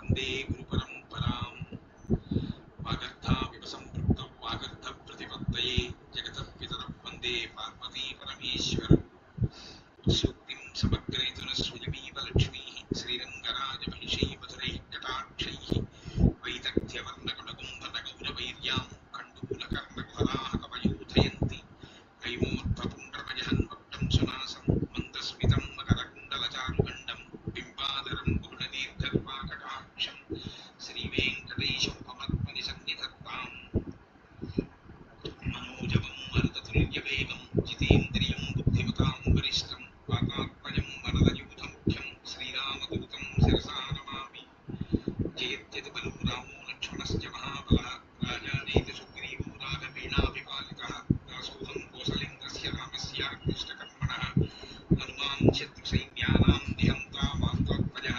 वंदे गुरुपरंपरां वागर्धाविव सम्पृक्तौ वागर्धप्रतिपत्तये जगतः वंदे पार्वती परमेश्वरौ सूक्तिं समग्रयितुः श्रीलक्ष्मीः श्रीरङ्गराजमहिषैः मधुरैः कटाक्षैः वैदग्ध्यवर्णकुलकुम्भनगौरवैर्यां कण्डूलकर्णकुहराः कवयोधयन्ति हैमोत्थपुण्ड्रमजहन्मकुटं सुनासं मन्दस्मितं मकरकुण्डलचारुगण्डं बिम्बाधरं पूर्णदीर्घकृपाकटाक्षं श्रीवेङ्कटेशमुपमत्मनिसन्निधत्ताम् मनोजवं मरुततुल्यवेगं जितेन्द्रियं बुद्धिमतां वरिष्ठं वातात्मजं वरदयूथमुख्यं श्रीरामदूतं शिरसा नमामि। जयत्यतिबलो रामो लक्ष्मणश्च महाबलः राजानेति सुग्रीवो राघवेणाभिपालितः दासोऽहं कौसलेन्द्रस्य रामस्य कृष्णकर्मणः हनुमान् शत्रुसैन्यानां निहन्ता मारुतात्मजः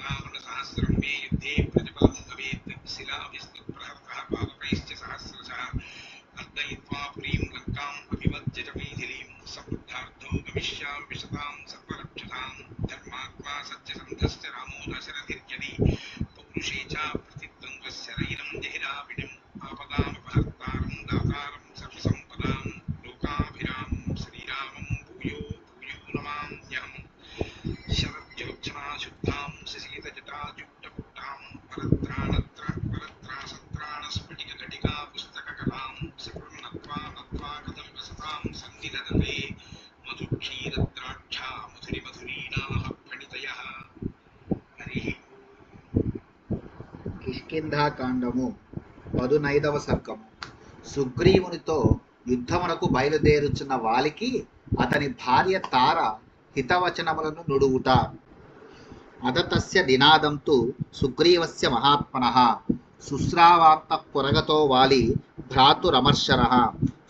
रावणसहस्रं मे युद्धे प्रतिफलं भवेत् शिलाभिस्तप्रहर्तः पादपैश्च सहस्रशः अर्दयित्वा पुरीं लङ्काम् अभिवज्य च मैथिलीं समृद्धार्थो गमिष्यामि विशतां सर्वरक्षसां धर्मात्मा सत्यसन्धश्च रामो दशरथिर्यदि पौरुषे च प्रतिद्वन्द्वस्य रैरं जहिराविडिम् आपदामपहर्तारं दातारं सर्वसम्पदां लोकाभिरामं श्रीरामं भूयो भूयो नमाम्यहम्। शरज्योत्सना शुद्धां शशीतजटाजुट्टपुट्टां परत्रासत्राणस्फटिकघटिका पुस्तककलां सकृन्नत्वा नत्वा कदम्बसतां सन्निधत्ते मधुक्षीरद्राक्षा मधुरिमधुरीणाः फणितयः। हरिः కిష్కింధాకాండము 15వ సర్గము. సుగ్రీవునితో యుద్ధమునకు బయలుదేరుచున్న వాలికి అతని భార్య తార హితవచనములను నుడువుట. అదతస్య నినాదంతు సుగ్రీవస్య మహాత్మనః శుశ్రావాంతః పురగతో వాలి భ్రాతురమర్షరః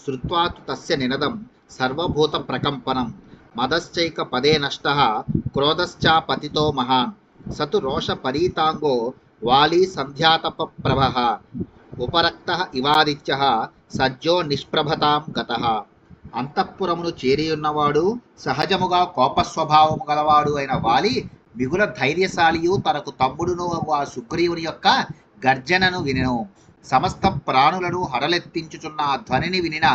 శ్రుత్వా తు తస్య నినదం సర్వభూత ప్రకంపనం మదశ్చైక పదే నష్టః క్రోధశ్చాపతితో మహాన్ సతు రోష పరీతాంగో వాలి సంధ్యాతప ప్రభః ఉపరక్తః ఇవాదిత్యః సజ్జో నిష్ప్రభతాం గతః. అంతఃపురమును చేరియున్నవాడు సహజముగా కోపస్వభావము గలవాడు అయిన వాలి మిగుల ధైర్యశాలియు తనకు తమ్ముడును ఆ సుగ్రీవుని యొక్క గర్జనను వినెను. సమస్త ప్రాణులను హడలెత్తించుచున్న ఆ ధ్వనిని వినిన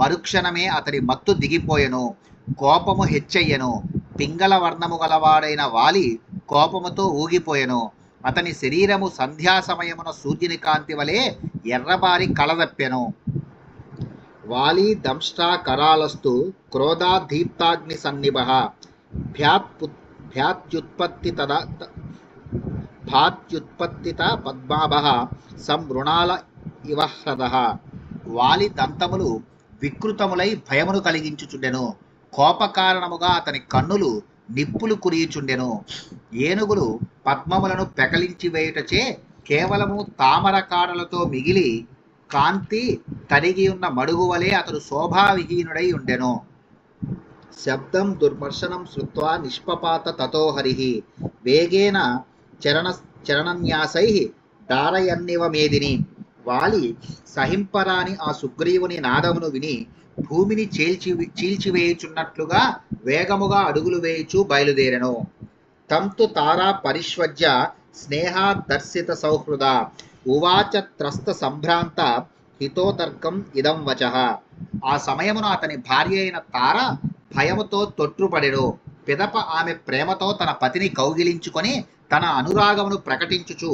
మరుక్షణమే అతడి మత్తు దిగిపోయెను, కోపము హెచ్చయ్యెను. పింగళ వర్ణము గలవాడైన వాలి కోపముతో ఊగిపోయెను. అతని శరీరము సంధ్యా సమయమున సూర్యుని కాంతి వలె ఎర్రబారి కళదప్పెను. వాలి దంష్ట్రా కరాలస్తు క్రోధాదీప్తాగ్ని సన్నిభః భాత్యుత్పత్తిత పద్మాభః సంవృణాల ఇవహ్రదః. వాలి దంతములు వికృతములై భయమును కలిగించుచుండెను. కోపకారణముగా అతని కన్నులు నిప్పులు కురియుచుండెను. ఏనుగులు పద్మములను పెకలించి వేయుటచే కేవలము తామర కాడలతో మిగిలి కాంతి తరిగియున్న మడుగు వలె అతడు శోభావిహీనుడై ఉండెను. శబ్దం దుర్మర్శనం శ్రుత్వా నిష్పపాత తతో హరిః వేగేన చరణన్యాసైః దారయన్నివ మేదిని. వాలి సహింపరాని ఆ సుగ్రీవుని నాదమును విని భూమిని చీల్చివేయుచున్నట్లుగా వేగముగా అడుగులు వేయుచు బయలుదేరెను. తంతు తారా పరిష్వజ్య స్నేహాదర్శిత సౌహృద ఉవాచ త్రస్త సంభ్రాంత హితోదర్కం ఇదం వచః. ఆ సమయమున అతని భార్య అయిన తార భయముతో తొట్రుపడెను. పిదప ఆమె ప్రేమతో తన పతిని కౌగిలించుకొని తన అనురాగమును ప్రకటించుచు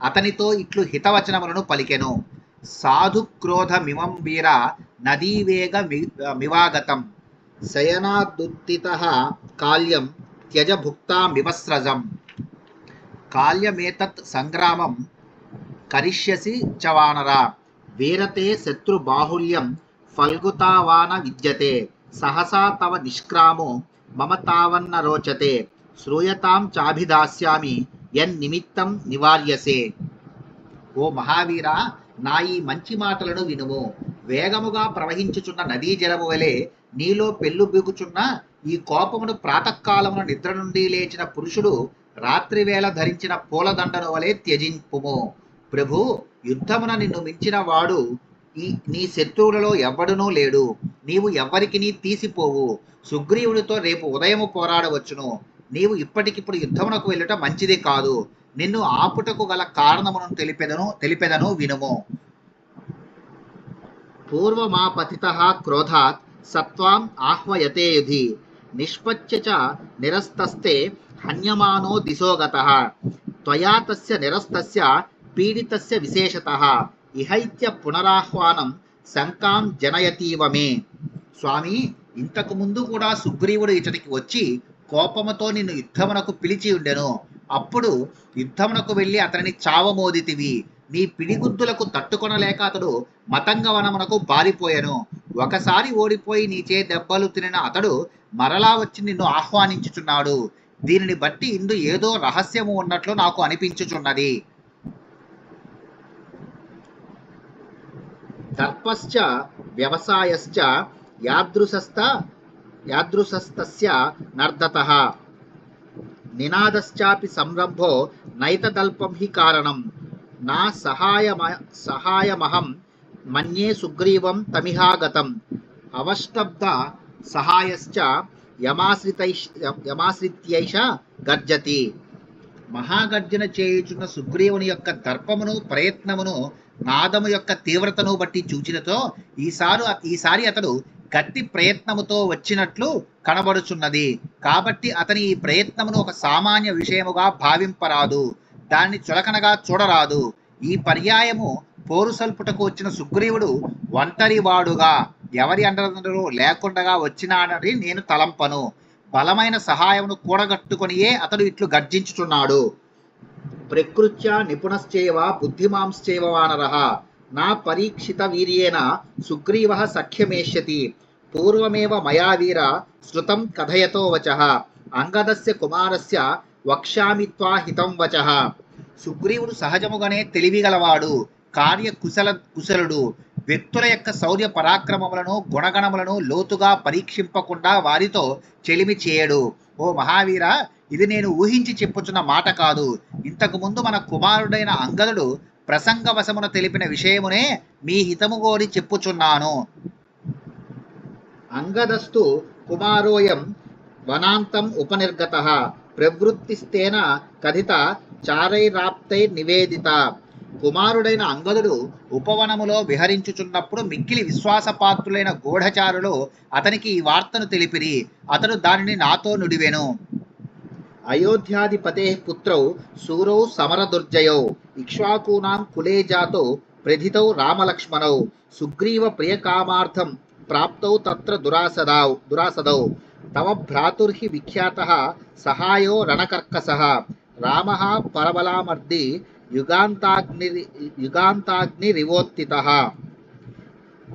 అతనితో ఇట్లు హితవచనములను పలికెను. సాధు క్రోధమిమం వీర నదీవేగ మివాగతం శయనాదుత్థితః కాల్యం త్యజ భుక్తామివస్రజం కాల్యమేతత్ సంగ్రామం కరిష్యసి చ వానర వీరతే శత్రు బాహుల్యం ఫల్గుతావాన విద్యతే సహసా తవ నిష్క్రామో మమ తావన్న రోచతే శ్రూయతాం చాభిదాస్యామి యన్నిమిత్తం నివార్యసే. ఓ మహావీరా, నా ఈ మంచి మాటలను వినుము. వేగముగా ప్రవహించుచున్న నదీ జలము వలె నీలో పెళ్ళుబిగుచున్న ఈ కోపమును ప్రాతకాలమున నిద్ర నుండి లేచిన పురుషుడు రాత్రివేళ ధరించిన పూలదండను వలె త్యజింపుము. ప్రభు, యుద్ధమున నిన్ను మించిన వాడు నీ శత్రువులలో ఎవ్వడునూ లేడు. నీవు ఎవ్వరికినీ తీసిపోవు. సుగ్రీవునితో రేపు ఉదయము పోరాడవచ్చును. నీవు ఇప్పటికిప్పుడు యుద్ధమునకు వెళ్ళుట మంచిది కాదు. నిన్ను ఆపుటకు గల కారణమును తెలిపెదను వినుము. పూర్వమా పతితః క్రోధాత్ సత్వాం ఆహ్వయతే యుధి నిష్పత్య చ నిరస్తస్తే హన్యమానో దిశో గతః త్వయా తస్య నిరస్తస్య పీడితస్య విశేషతః ఇహైత్య పునరాహ్వానం శంకాం జనయతీవ మే. స్వామి, ఇంతకు ముందు కూడా సుగ్రీవుడు ఇతడికి వచ్చి కోపముతో నిన్ను యుద్ధమునకు పిలిచి ఉండెను. అప్పుడు యుద్ధమునకు వెళ్ళి అతనిని చావమోదితివి. నీ పిడిగుద్దులకు తట్టుకొనలేక అతడు మతంగవనమునకు పారిపోయెను. ఒకసారి ఓడిపోయి నీచే దెబ్బలు తినిన అతడు మరలా వచ్చి నిన్ను ఆహ్వానించుచున్నాడు. దీనిని బట్టి ఇందు ఏదో రహస్యము ఉన్నట్లు నాకు అనిపించుచున్నది. దర్పశ్చ వ్యవసాయశ్చ యాదృశస్తస్య నర్దతః నినాదశ్చాపి సంరంభో నైతదల్పం హి కారణం. నా సహాయమహం మన్యే సుగ్రీవం తమిహాగతం అవష్టబ్ద సహాయశ్చ యమాశ్రిత్యైష గర్జతి. మహాగర్జన చేయుచున్న సుగ్రీవుని యొక్క దర్పమును ప్రయత్నమును నాదము యొక్క తీవ్రతను బట్టి చూచినతో ఈసారి అతడు గట్టి ప్రయత్నముతో వచ్చినట్లు కనబడుచున్నది. కాబట్టి అతని ఈ ప్రయత్నమును ఒక సామాన్య విషయముగా భావింపరాదు, దాన్ని చులకనగా చూడరాదు. ఈ పర్యాయము పోరు సల్పుటకు వచ్చిన సుగ్రీవుడు ఒంటరివాడుగా ఎవరి అండదండలు లేకుండా వచ్చినాడని నేను తలంపను. బలమైన సహాయమును కూడగట్టుకొనియే అతడు ఇట్లు గర్జించుచున్నాడు. ప్రకృత్యా నిపుణశ్చేవ బుద్ధిమాంశ్చేవ వానరః నా పరీక్షిత వీర్యేన సుగ్రీవః సఖ్యమేష్యతి. పూర్వమేవ మయా వీర శృతం కథయతో వచః అంగదస్య కుమారస్య వక్ష్యామి త్వా హితం వచః. సుగ్రీవుడు సహజముగానే తెలివిగలవాడు, కుశలుడు. వ్యక్తుల యొక్క శౌర్య పరాక్రమములను గుణగణములను లోతుగా పరీక్షింపకుండా వారితో చెలిమి చేయడు. ఓ మహావీర, ఇది నేను ఊహించి చెప్పుచున్న మాట కాదు. ఇంతకు ముందు మన కుమారుడైన అంగదుడు ప్రసంగవశమున తెలిపిన విషయమునే మీ హితము కోరి చెప్పుచున్నాను. అంగదస్తు కుమారోయం వనాంతం ఉపనిర్గతః ప్రవృత్తిస్తేన కథిత చారైరాప్తై నివేదిత. కుమారుడైన అంగదుడు ఉపవనములో విహరించుచున్నప్పుడు మిక్కిలి విశ్వాసపాత్రులైన గూఢచారులు అతనికి ఈ వార్తను తెలిపిరి. అతడు దానిని నాతో నుడివెను. అయోధ్యాధిపతే పుత్రౌ శూరౌ సమరదుర్జయౌ ఇక్ష్వాకూనాం కులే జాతౌ ప్రథితౌ రామలక్ష్మణౌ సుగ్రీవ ప్రియకామార్థం ప్రాప్తౌ తత్ర దురాసదౌ తవ భ్రాతుర్హి విఖ్యాతః సహాయో రణకర్కసః రామః పరబలామర్ది యుగాంతాగ్నిరివోత్తితః.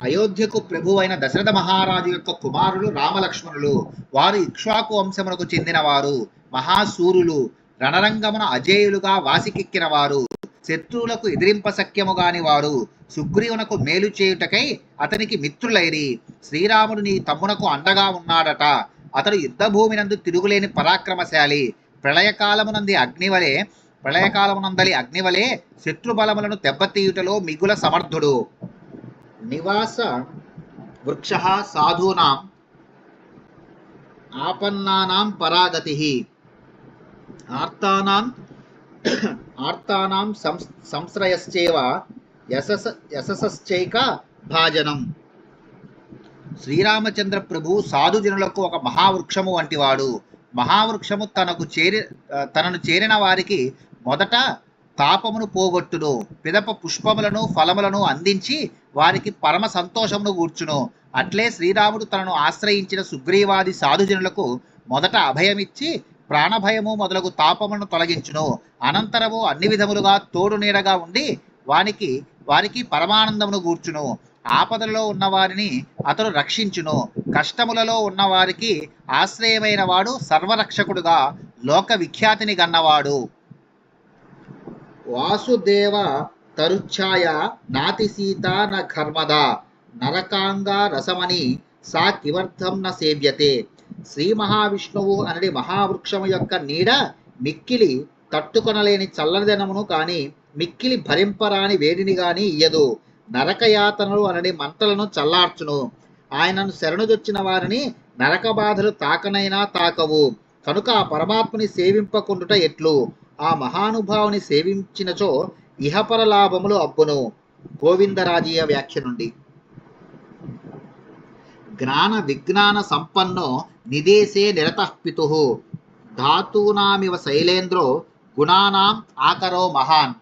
అయోధ్యకు ప్రభువైన దశరథ మహారాజు యొక్క కుమారులు రామలక్ష్మణులు. వారు ఇక్ష్వాకు వంశమునకు చెందినవారు, మహాసూరులు, రణరంగమున అజేయులుగా వాసికెక్కిన వారు, శత్రువులకు ఎదిరింపశక్యము గాని వారు. సుగ్రీవునకు మేలు చేయుటకై అతనికి మిత్రులైరి. శ్రీరాముడు నీ తమ్మునకు అండగా ఉన్నాడట. అతడు యుద్ధభూమినందు తిరుగులేని పరాక్రమశాలి. ప్రళయకాలమునందలి అగ్నివలే శత్రుబలములను దెబ్బతీయుటలో మిగుల సమర్థుడు. నివాస వృక్షః సాధూనాం ఆపన్నానాం పరాగతిః ఆర్తానాం సంశ్రయశ్చేవ యశసశ్చైక భాజనం. శ్రీరామచంద్ర ప్రభు సాధుజనులకు ఒక మహావృక్షము వంటివాడు. మహావృక్షము తనను చేరిన వారికి మొదట తాపమును పోగొట్టును, పిదప పుష్పములను ఫలములను అందించి వారికి పరమ సంతోషమును కూర్చును. అట్లే శ్రీరాముడు తనను ఆశ్రయించిన సుగ్రీవాది సాధుజనులకు మొదట అభయమిచ్చి ప్రాణభయము మొదలగు తాపములను తొలగించును. అనంతరము అన్ని విధములుగా తోడు నీడగా ఉండి వారికి పరమానందమును కూర్చును. ఆపదలలో ఉన్నవారిని అతడు రక్షించును. కష్టములలో ఉన్నవారికి ఆశ్రయమైన వాడు సర్వరక్షకుడుగా లోక విఖ్యాతిని గన్నవాడు. వాసుదేవ తరుఛాయ నాతి సీత న ఘర్మద నరకాంగా రసమని సా కిమర్థం న సేవ్యతే. శ్రీ మహావిష్ణువు అనడి మహావృక్షము యొక్క నీడ మిక్కిలి తట్టుకొనలేని చల్లదనమును కాని మిక్కిలి భరింపరాని వేడిని గాని ఇయ్యదు. నరకయాతనలు అనడి మంటలను చల్లార్చును. ఆయనను శరణుదొచ్చిన వారిని నరక బాధలు తాకనైనా తాకవు. కనుక ఆ పరమాత్మని సేవింపకుండుట ఎట్లు? ఆ మహానుభావుని సేవించినచో ఇహపర లాభములు అబ్బును. గోవిందరాజీయ వ్యాఖ్య నుండి. జ్ఞాన విజ్ఞాన సంపన్నో నిదేశే నిరతః పితుః ధాతూనామివ శైలేంద్రో గుణానాం ఆకరో మహాన్.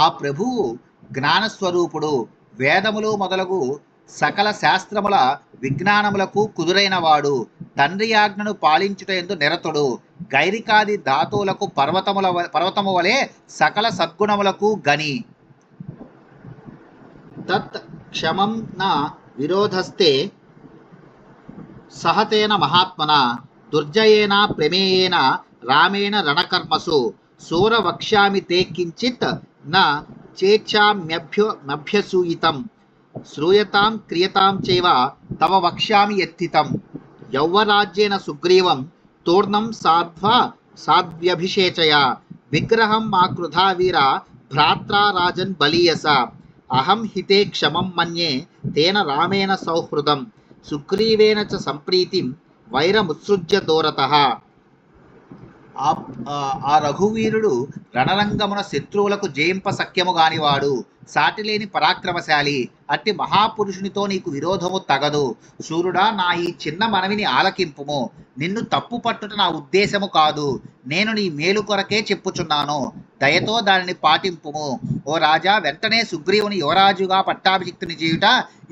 ఆ ప్రభువు జ్ఞానస్వరూపుడు, వేదములు మొదలగు సకల శాస్త్రముల విజ్ఞానములకు కుదురైనవాడు, తండ్రి ఆజ్ఞను పాలించుటయందు నిరతుడు, గైరికాది ధాతువులకు పర్వతము వలె సకల సద్గుణములకు గని. తత్ క్షమం న విరోధస్తే సహతేన మహాత్మన దుర్జయేన ప్రమేయేన రామేణ రణకర్మసు సూర వక్ష్యామి తే కించిత్ న చేచ్ఛామ్యభ్యసూయితం శ్రూయతాం క్రియతాం చైవ తవ వక్ష్యామి యత్తితం. యౌవరాజ్యేన సుగ్రీవం తూర్ణం సాధ్వ్యభిషేచయ విగ్రహం మా కృధా వీర భ్రాత్రా రాజన్ బలీయస అహం హితే క్షమం మన్యే తేన రామేణ సౌహృదం సుగ్రీవేన చ సంప్రీతిం వైరముత్సృజ్య దూరతః. ఆ రఘువీరుడు రణరంగమున శత్రువులకు జయింప సఖ్యము గానివాడు, సాటిలేని పరాక్రమశాలి. అట్టి మహాపురుషునితో నీకు విరోధము తగదు. సూర్యుడా, నా ఈ చిన్న మనవిని ఆలకింపుము. నిన్ను తప్పు పట్టుట నా ఉద్దేశము కాదు. నేను నీ మేలు కొరకే చెప్పుచున్నాను. దయతో దానిని పాటింపుము. ఓ రాజా, వెంటనే సుగ్రీవుని యువరాజుగా పట్టాభిషిక్తుని చేయుట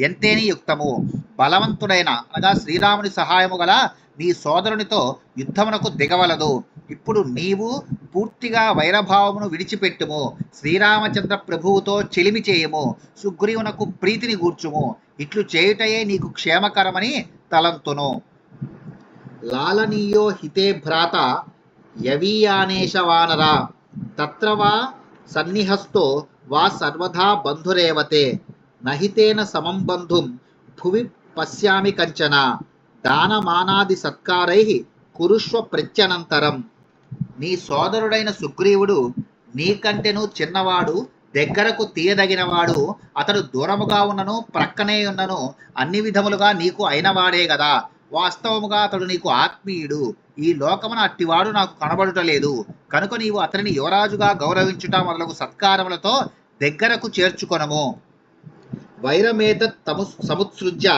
ఎంతేని యుక్తము. బలవంతుడైన అనగా శ్రీరాముని సహాయము గల నీ సోదరునితో యుద్ధమునకు దిగవలదు. ఇప్పుడు నీవు పూర్తిగా వైరభావమును విడిచిపెట్టుము. శ్రీరామచంద్ర ప్రభువుతో చెలిమి చేయము. సుగ్రీవునకు ప్రీతిని గూర్చుము. ఇట్లు చేయుటయే నీకు క్షేమకరమని తలంతును. లాలనీయో హితే భ్రాత యవీయానేష వానర తత్ర వా సన్నిహస్తో వా సర్వదా బంధురేవతే నహితేన సమం బంధుం భువి పశ్యామి కంచన దానమానాది సత్కారై కురుష్వ ప్రత్యనంతరం. నీ సోదరుడైన సుగ్రీవుడు నీకంటెను చిన్నవాడు, దగ్గరకు తీయదగినవాడు. అతడు దూరముగా ఉన్నను ప్రక్కనే ఉన్నను అన్ని విధములుగా నీకు అయినవాడే గదా. వాస్తవముగా అతడు నీకు ఆత్మీయుడు. ఈ లోకమున అట్టివాడు నాకు కనబడుటలేదు. కనుక నీవు అతనిని యువరాజుగా గౌరవించుట మొదలగు సత్కారములతో దగ్గరకు చేర్చుకొనము. వైరమేతత్ సముత్సృజ్య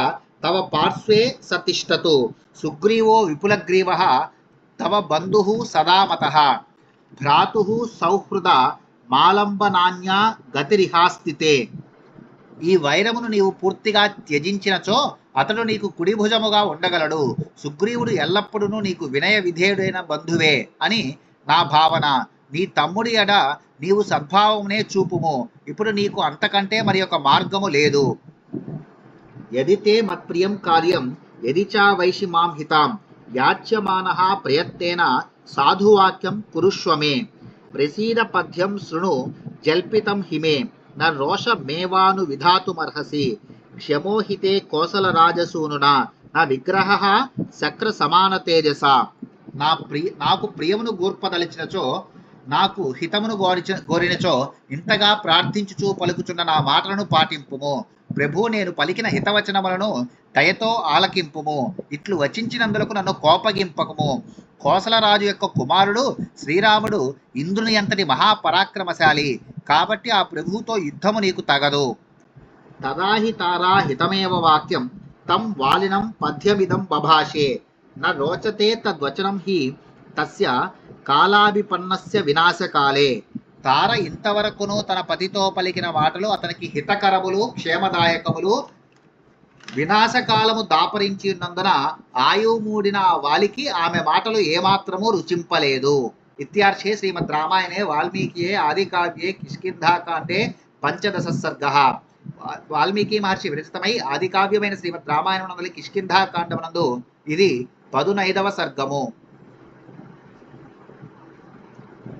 తవ పార్శ్వే సతిష్టతు సుగ్రీవో విపులగ్రీవః తవ బంధుః సదామతః భ్రాతుః సౌహృద మాలంబనాన్యా గతిరిహాస్థితే. ఈ వైరమును నీవు పూర్తిగా త్యజించినచో అతడు నీకు కుడి భుజముగా ఉండగలడు. సుగ్రీవుడు ఎల్లప్పుడూ నీకు వినయ విధేయుడైన బంధువే అని నా భావన. నీ తమ్ముడి ఎడ నీవు సద్భావమునే చూపుము. ఇప్పుడు నీకు అంతకంటే మరి ఒక మార్గము లేదు. యదితే మత్ప్రియం కార్యం యది చా వైషి మాం హితాం యాచ్యమానః ప్రయత్నేన సాధువాక్యం కురుష్వమే ప్రసీద పద్యం శృణు జల్పితం హిమే న రోషమేవాను విధాతుమర్హసి క్షమోహితే కోసలరాజసూనునా నా విగ్రహ శక్ర సమాన తేజస. నాకు ప్రియమును గూర్పదలిచినచో, నాకు హితమును కోరినచో ఇంతగా ప్రార్థించుచూ పలుకుచున్న నా మాటలను పాటింపుము. ప్రభు, నేను పలికిన హితవచనములను దయతో ఆలకింపుము. ఇట్లు వచించినందులకు నన్ను కోపగింపకము. కోసలరాజు యొక్క కుమారుడు శ్రీరాముడు ఇంద్రుని అంతటి మహాపరాక్రమశాలి. కాబట్టి ఆ ప్రభువుతో యుద్ధము నీకు తగదు. తదాహి తారా హితమేవ వాక్యం తం వాలినం పద్యమిదం బభాషే న రోచతే తద్వచనం హి తస్య కాలాభిపన్నస్య వినాశకాలే. తార ఇంతవరకును తన పతితో పలికిన మాటలు అతనికి హితకరములు, క్షేమదాయకములు. వినాశకాలము దాపరించి ఉన్నందున ఆయువు మూడిన ఆ వాలికి ఆమె మాటలు ఏమాత్రము రుచింపలేదు. ఇత్యార్షే శ్రీమద్ రామాయణే వాల్మీకియే ఆదికావ్యే కిష్కింధాకాండే పంచదశ సర్గః. వాల్మీకి మహర్షి విరచితమై ఆదికావ్యమైన శ్రీమద్ రామాయణం కిష్కింధాకాండమునందు ఇది 15వ సర్గము.